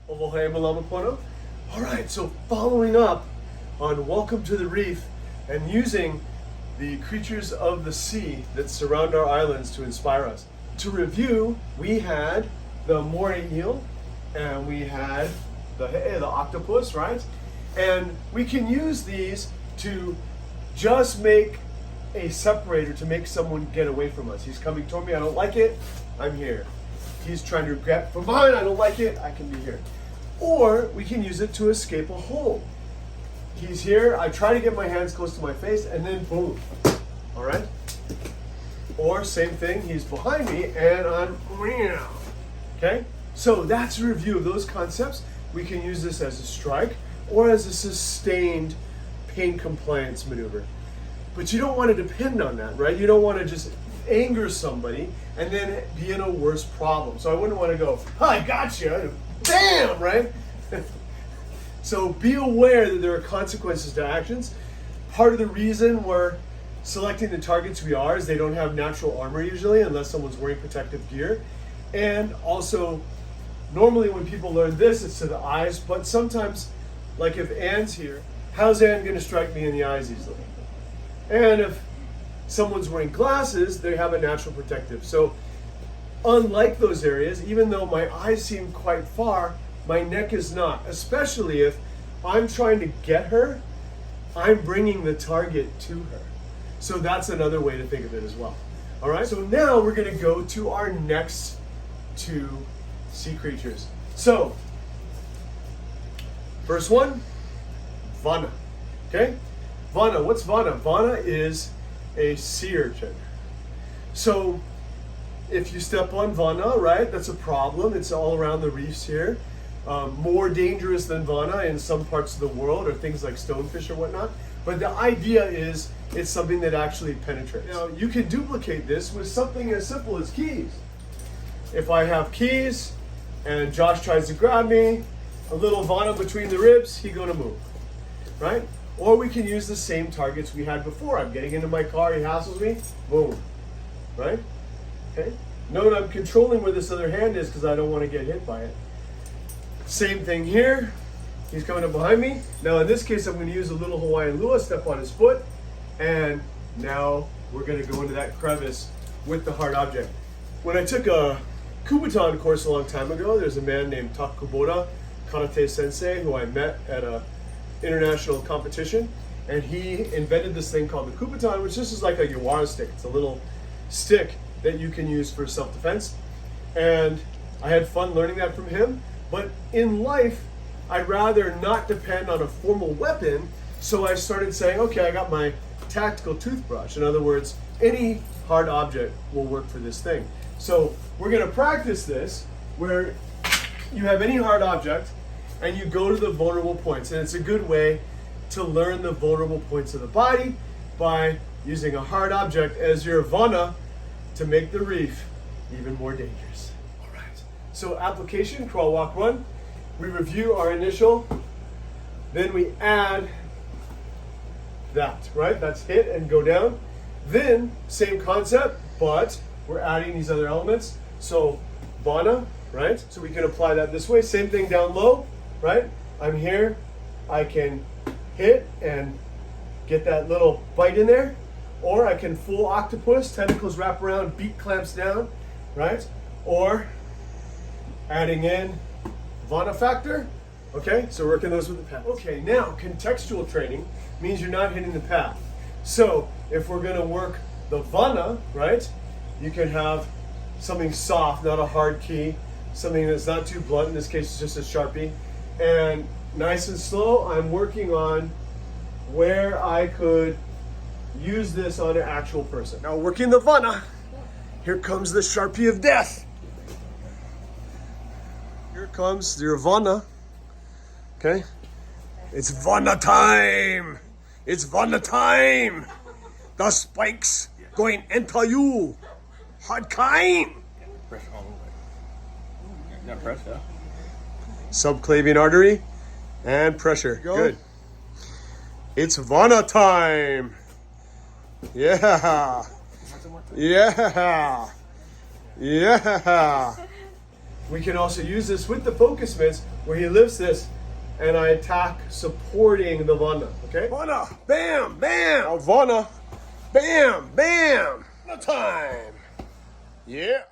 All right, so following up on Welcome to the Reef and using the creatures of the sea that surround our islands to inspire us. To review, we had the moray eel and we had the octopus, right? And we can use these to just make a separator to make someone get away from us. He's coming toward me, I don't like it, I'm here. He's trying to grab from behind, I don't like it, I can be here. Or we can use it to escape a hold. He's here, I try to get my hands close to my face, and then boom. All right? Or same thing, he's behind me, and I'm, okay? So that's a review of those concepts. We can use this as a strike or as a sustained pain compliance maneuver. But you don't want to depend on that, right? You don't want to just anger somebody and then be in a worse problem. So I wouldn't want to go, I got you, bam, right? So be aware that there are consequences to actions. Part of the reason we're selecting the targets we are is they don't have natural armor usually unless someone's wearing protective gear. And also, normally when people learn this, it's to the eyes, but sometimes, like if Anne's here, how's Anne going to strike me in the eyes easily? And if someone's wearing glasses, they have a natural protective. So unlike those areas, even though my eyes seem quite far, my neck is not, especially if I'm trying to get her, I'm bringing the target to her. So that's another way to think of it as well. All right, so now we're gonna go to our next two sea creatures. So, first one, Wana, okay? Wana, what's Wana? Wana is a sea urchin. So, if you step on Wana, right, that's a problem. It's all around the reefs here. More dangerous than Wana in some parts of the world are things like stonefish or whatnot. But the idea is it's something that actually penetrates. Now, you can duplicate this with something as simple as keys. If I have keys and Josh tries to grab me, a little Wana between the ribs, he gonna move, right? Or we can use the same targets we had before. I'm getting into my car, he hassles me, boom, right? Okay. Note I'm controlling where this other hand is because I don't want to get hit by it. Same thing here. He's coming up behind me. Now in this case, I'm going to use a little Hawaiian Lua, step on his foot, and now we're going to go into that crevice with the hard object. When I took a Ku'u course a long time ago, there's a man named Takubota Karate Sensei who I met at a international competition, and he invented this thing called the Ku'u, which just is like a Yawara stick. It's a little stick that you can use for self-defense. And I had fun learning that from him. But in life, I'd rather not depend on a formal weapon. So I started saying, okay, I got my tactical toothbrush. In other words, any hard object will work for this thing. So we're gonna practice this where you have any hard object and you go to the vulnerable points. And it's a good way to learn the vulnerable points of the body by using a hard object as your Wana to make the reef even more dangerous. All right, so application, crawl, walk, run. We review our initial, then we add that, right? That's hit and go down. Then, same concept, but we're adding these other elements. So, Wana, right? So we can apply that this way. Same thing down low, right? I'm here, I can hit and get that little bite in there. Or I can full octopus, tentacles wrap around, beak clamps down, right? Or adding in Wana factor. Okay, so working those with the path. Okay, now contextual training means you're not hitting the path. So if we're gonna work the Wana, right? You can have something soft, not a hard key, something that's not too blunt, in this case it's just a Sharpie. And nice and slow, I'm working on where I could use this on an actual person. Now working the Wana, here comes the Sharpie of death. Here comes your Wana. Okay? It's Wana time! It's Wana time! The spikes going enter you! Hard kind! Press all the way. Yeah, press, yeah. Subclavian artery and pressure. Good. It's Wana time! Yeah. Yeah. Yeah. We can also use this with the focus mitts where he lifts this and I attack supporting the Wana, okay? Wana, bam, bam! Now Wana, bam, bam! No time! Yeah.